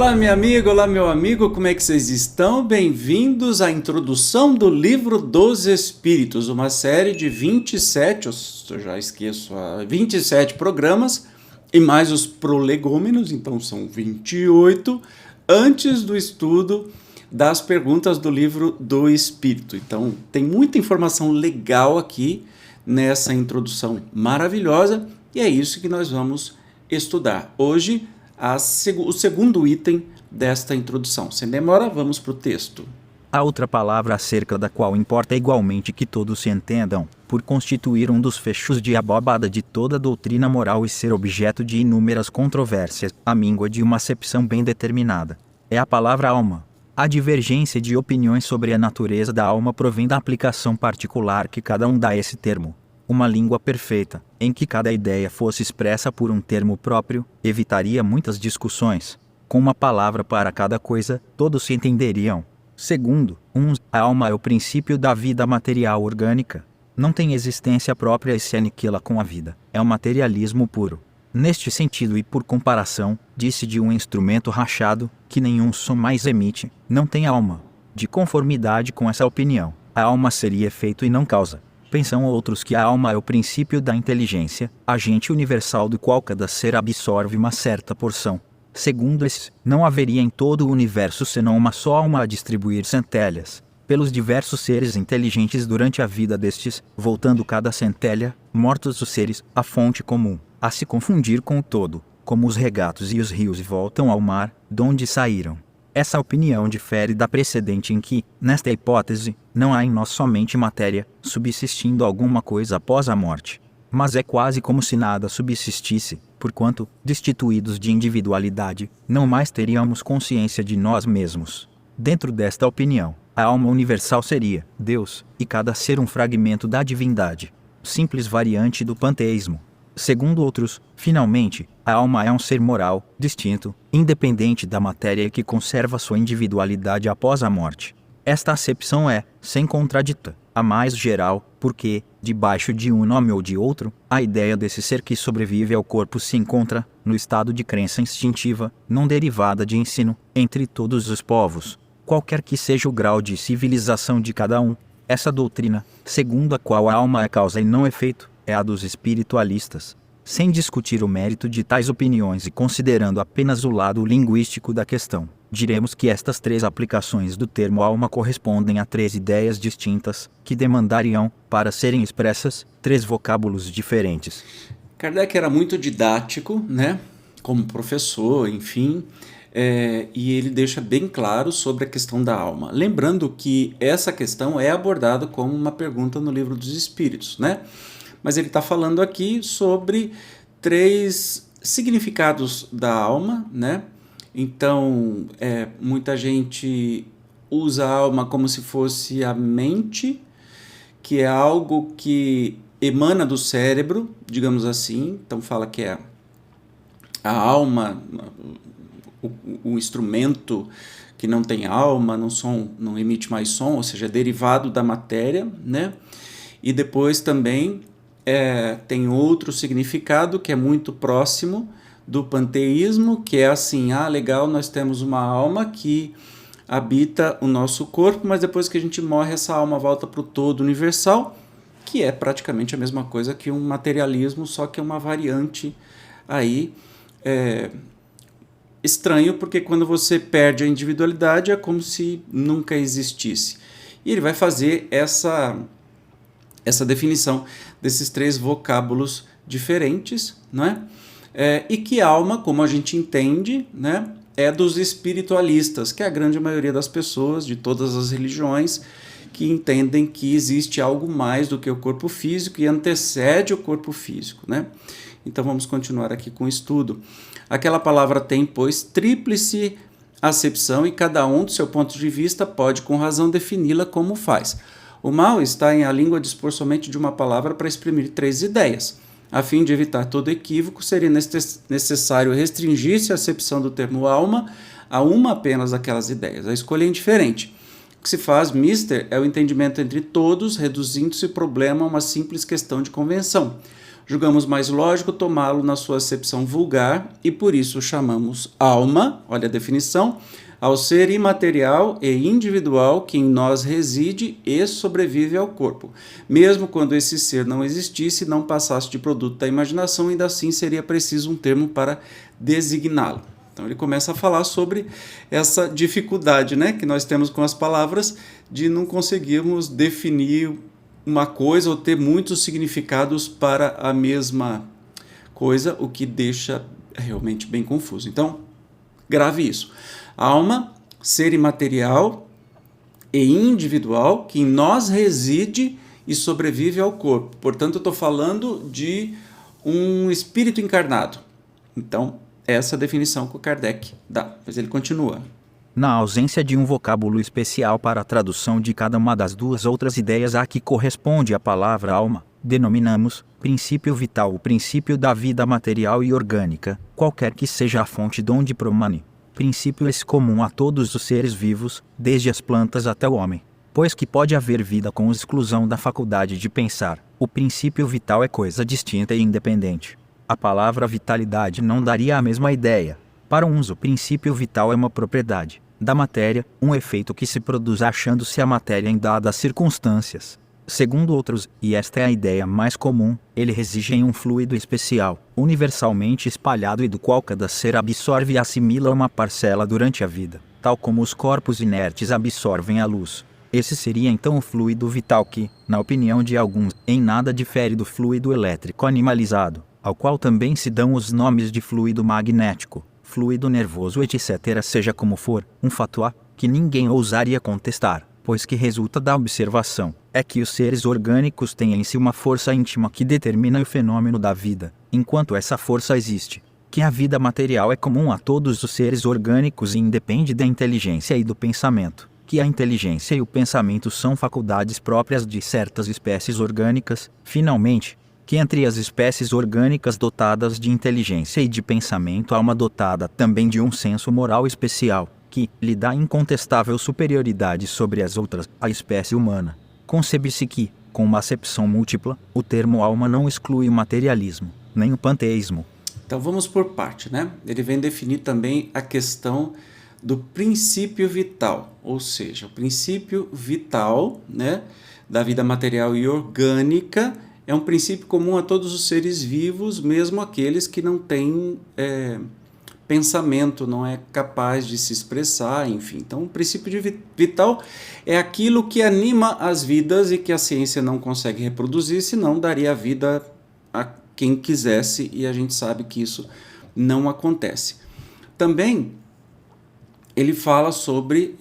Olá, minha amiga, olá, meu amigo, como é que vocês estão? Bem-vindos à introdução do Livro dos Espíritos, uma série de 27, eu já esqueço, 27 programas e mais os prolegômenos, então são 28, antes do estudo das perguntas do Livro do Espírito. Então, tem muita informação legal aqui nessa introdução maravilhosa e é isso que nós vamos estudar hoje. O segundo item desta introdução. Sem demora, vamos para o texto. A outra palavra acerca da qual importa igualmente que todos se entendam, por constituir um dos fechos de abóbada de toda doutrina moral e ser objeto de inúmeras controvérsias, à míngua de uma acepção bem determinada, é a palavra alma. A divergência de opiniões sobre a natureza da alma provém da aplicação particular que cada um dá a esse termo. Uma língua perfeita, em que cada ideia fosse expressa por um termo próprio, evitaria muitas discussões. Com uma palavra para cada coisa, todos se entenderiam. Segundo, a alma é o princípio da vida material orgânica. Não tem existência própria e se aniquila com a vida. É um materialismo puro. Neste sentido e por comparação, disse de um instrumento rachado, que nenhum som mais emite, não tem alma. De conformidade com essa opinião, a alma seria efeito e não causa. Pensam outros que a alma é o princípio da inteligência, agente universal do qual cada ser absorve uma certa porção. Segundo esses, não haveria em todo o universo senão uma só alma a distribuir centelhas, pelos diversos seres inteligentes durante a vida destes, voltando cada centelha, mortos os seres, à fonte comum, a se confundir com o todo, como os regatos e os rios voltam ao mar, donde saíram. Essa opinião difere da precedente em que, nesta hipótese, não há em nós somente matéria, subsistindo alguma coisa após a morte. Mas é quase como se nada subsistisse, porquanto, destituídos de individualidade, não mais teríamos consciência de nós mesmos. Dentro desta opinião, a alma universal seria Deus, e cada ser um fragmento da divindade, simples variante do panteísmo. Segundo outros, finalmente, a alma é um ser moral, distinto, independente da matéria que conserva sua individualidade após a morte. Esta acepção é, sem contradita, a mais geral, porque, debaixo de um nome ou de outro, a ideia desse ser que sobrevive ao corpo se encontra, no estado de crença instintiva, não derivada de ensino, entre todos os povos, qualquer que seja o grau de civilização de cada um. Essa doutrina, segundo a qual a alma é causa e não efeito, é a dos espiritualistas. Sem discutir o mérito de tais opiniões e considerando apenas o lado linguístico da questão, diremos que estas três aplicações do termo alma correspondem a três ideias distintas, que demandariam, para serem expressas, três vocábulos diferentes. Kardec era muito didático, né? Como professor, enfim, e ele deixa bem claro sobre a questão da alma. Lembrando que essa questão é abordada como uma pergunta no Livro dos Espíritos, né? Mas ele está falando aqui sobre três significados da alma, né? Então, muita gente usa a alma como se fosse a mente, que é algo que emana do cérebro, digamos assim. Então, fala que é a alma, o instrumento que não tem alma, não emite mais som, ou seja, é derivado da matéria, né? E depois também tem outro significado que é muito próximo do panteísmo, que é assim, legal, nós temos uma alma que habita o nosso corpo, mas depois que a gente morre, essa alma volta para o todo universal, que é praticamente a mesma coisa que um materialismo, só que é uma variante aí estranho, porque quando você perde a individualidade é como se nunca existisse. E ele vai fazer essa definição desses três vocábulos diferentes, não é? E que alma, como a gente entende, né, é dos espiritualistas, que é a grande maioria das pessoas de todas as religiões que entendem que existe algo mais do que o corpo físico e antecede o corpo físico, né? Então vamos continuar aqui com o estudo. Aquela palavra tem, pois, tríplice acepção e cada um, do seu ponto de vista, pode com razão defini-la como faz. O mal está em a língua dispor somente de uma palavra para exprimir três ideias. A fim de evitar todo equívoco, seria necessário restringir-se a acepção do termo alma a uma apenas daquelas ideias. A escolha é indiferente. O que se faz, mister, é o entendimento entre todos, reduzindo-se o problema a uma simples questão de convenção. julgamos mais lógico tomá-lo na sua acepção vulgar e por isso chamamos alma, olha a definição, ao ser imaterial e individual que em nós reside e sobrevive ao corpo. Mesmo quando esse ser não existisse, não passasse de produto da imaginação, ainda assim seria preciso um termo para designá-lo. Então ele começa a falar sobre essa dificuldade, né, que nós temos com as palavras de não conseguirmos definir uma coisa ou ter muitos significados para a mesma coisa, o que deixa realmente bem confuso. Então, grave isso. Alma, ser imaterial e individual que em nós reside e sobrevive ao corpo. Portanto, eu estou falando de um espírito encarnado. Então, essa é a definição que o Kardec dá. Mas ele continua. Na ausência de um vocábulo especial para a tradução de cada uma das duas outras ideias a que corresponde a palavra alma, denominamos princípio vital o princípio da vida material e orgânica, qualquer que seja a fonte donde promane. Princípio esse comum a todos os seres vivos, desde as plantas até o homem. Pois que pode haver vida com exclusão da faculdade de pensar, o princípio vital é coisa distinta e independente. A palavra vitalidade não daria a mesma ideia. Para uns, o princípio vital é uma propriedade da matéria, um efeito que se produz achando-se a matéria em dadas circunstâncias. Segundo outros, e esta é a ideia mais comum, ele reside em um fluido especial, universalmente espalhado e do qual cada ser absorve e assimila uma parcela durante a vida, tal como os corpos inertes absorvem a luz. Esse seria então o fluido vital que, na opinião de alguns, em nada difere do fluido elétrico animalizado, ao qual também se dão os nomes de fluido magnético, fluido nervoso, etc. Seja como for, um fato há, que ninguém ousaria contestar, pois que resulta da observação, é que os seres orgânicos têm em si uma força íntima que determina o fenômeno da vida, enquanto essa força existe. Que a vida material é comum a todos os seres orgânicos e independe da inteligência e do pensamento. Que a inteligência e o pensamento são faculdades próprias de certas espécies orgânicas, finalmente, que entre as espécies orgânicas dotadas de inteligência e de pensamento há uma dotada também de um senso moral especial, que lhe dá incontestável superioridade sobre as outras, a espécie humana. Concebe-se que, com uma acepção múltipla, o termo alma não exclui o materialismo, nem o panteísmo. Então vamos por parte, né? Ele vem definir também a questão do princípio vital, ou seja, o princípio vital, né, da vida material e orgânica é um princípio comum a todos os seres vivos, mesmo aqueles que não têm pensamento, não é capaz de se expressar, enfim. Então, o princípio vital é aquilo que anima as vidas e que a ciência não consegue reproduzir, senão daria a vida a quem quisesse, e a gente sabe que isso não acontece. Também, ele fala sobre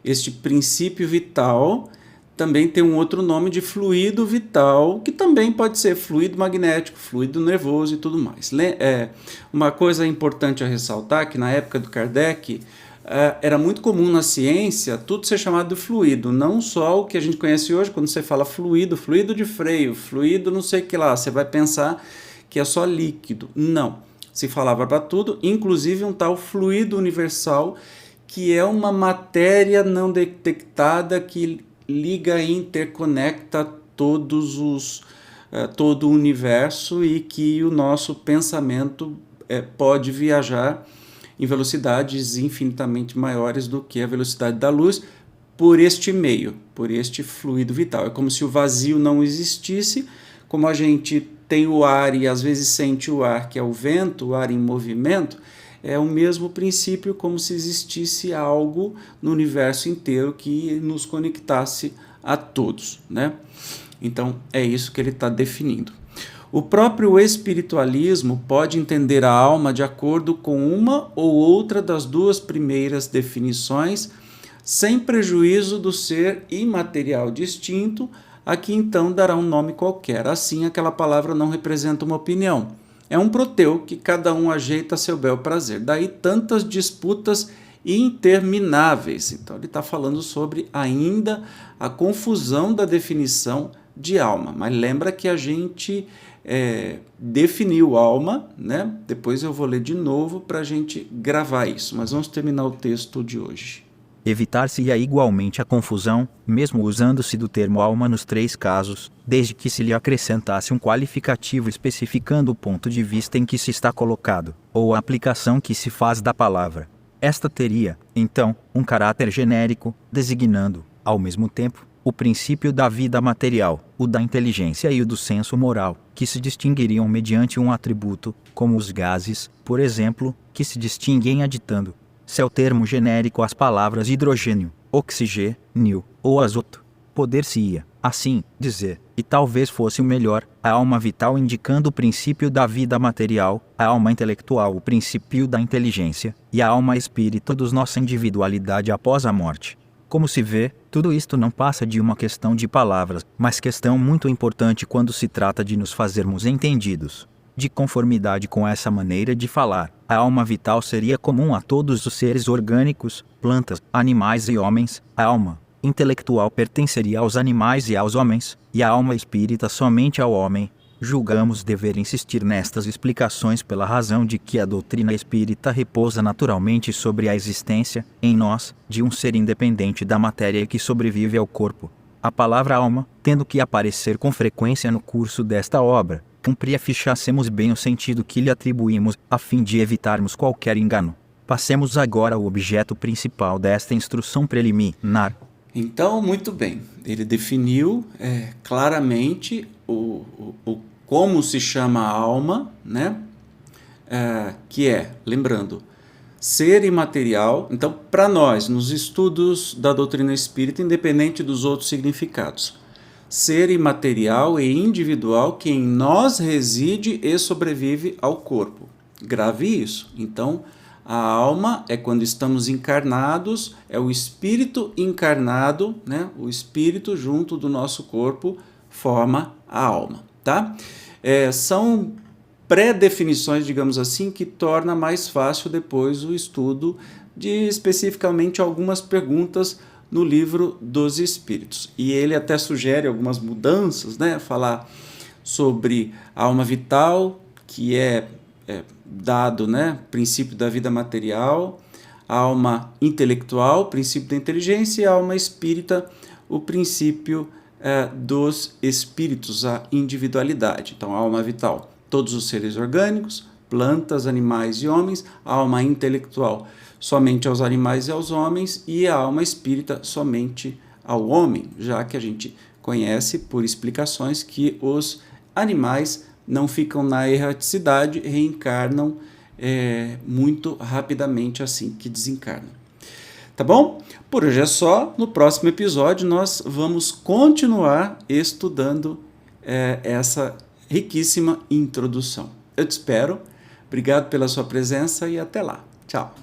este princípio vital. Também tem um outro nome de fluido vital, que também pode ser fluido magnético, fluido nervoso e tudo mais. Uma coisa importante a ressaltar, que na época do Kardec, era muito comum na ciência tudo ser chamado de fluido, não só o que a gente conhece hoje, quando você fala fluido, fluido de freio, fluido não sei o que lá, você vai pensar que é só líquido. Não, se falava para tudo, inclusive um tal fluido universal, que é uma matéria não detectada que liga e interconecta todo o universo e que o nosso pensamento pode viajar em velocidades infinitamente maiores do que a velocidade da luz por este meio, por este fluido vital. É como se o vazio não existisse, como a gente tem o ar e às vezes sente o ar, que é o vento, o ar em movimento, é o mesmo princípio, como se existisse algo no universo inteiro que nos conectasse a todos, né? Então, é isso que ele está definindo. O próprio espiritualismo pode entender a alma de acordo com uma ou outra das duas primeiras definições, sem prejuízo do ser imaterial distinto, a que então dará um nome qualquer. Assim, aquela palavra não representa uma opinião. É um proteu que cada um ajeita a seu bel prazer. Daí tantas disputas intermináveis. Então ele está falando sobre ainda a confusão da definição de alma. Mas lembra que a gente definiu alma, né? Depois eu vou ler de novo para a gente gravar isso. Mas vamos terminar o texto de hoje. Evitar-se-ia igualmente a confusão, mesmo usando-se do termo alma nos 3 casos, desde que se lhe acrescentasse um qualificativo especificando o ponto de vista em que se está colocado, ou a aplicação que se faz da palavra. Esta teria, então, um caráter genérico, designando, ao mesmo tempo, o princípio da vida material, o da inteligência e o do senso moral, que se distinguiriam mediante um atributo, como os gases, por exemplo, que se distinguem aditando seu termo genérico às palavras hidrogênio, oxigênio ou azoto. Poder-se-ia, assim, dizer, e talvez fosse o melhor, a alma vital indicando o princípio da vida material, a alma intelectual o princípio da inteligência, e a alma espírito dos nossa individualidade após a morte. Como se vê, tudo isto não passa de uma questão de palavras, mas questão muito importante quando se trata de nos fazermos entendidos. De conformidade com essa maneira de falar, a alma vital seria comum a todos os seres orgânicos, plantas, animais e homens. A alma intelectual pertenceria aos animais e aos homens, e a alma espírita somente ao homem. Julgamos dever insistir nestas explicações pela razão de que a doutrina espírita repousa naturalmente sobre a existência, em nós, de um ser independente da matéria que sobrevive ao corpo. A palavra alma, tendo que aparecer com frequência no curso desta obra, cumpria fichassemos bem o sentido que lhe atribuímos, a fim de evitarmos qualquer engano. Passemos agora ao objeto principal desta instrução preliminar. Então, muito bem, ele definiu claramente como se chama a alma, né? Que é, lembrando, ser imaterial. Então, para nós, nos estudos da doutrina espírita, independente dos outros significados, ser imaterial e individual que em nós reside e sobrevive ao corpo. Grave isso. Então, a alma é quando estamos encarnados, é o espírito encarnado, né? O espírito junto do nosso corpo forma a alma, tá? São pré-definições, digamos assim, que torna mais fácil depois o estudo de especificamente algumas perguntas no livro dos Espíritos. E ele até sugere algumas mudanças, né? Falar sobre a alma vital, que é dado, né? Princípio da vida material, a alma intelectual, princípio da inteligência, e a alma espírita, o princípio dos espíritos, a individualidade. Então, a alma vital, todos os seres orgânicos, plantas, animais e homens, a alma intelectual, somente aos animais e aos homens, e a alma espírita somente ao homem, já que a gente conhece por explicações que os animais não ficam na erraticidade, reencarnam muito rapidamente assim que desencarnam. Tá bom? Por hoje é só. No próximo episódio nós vamos continuar estudando essa riquíssima introdução. Eu te espero. Obrigado pela sua presença e até lá. Tchau.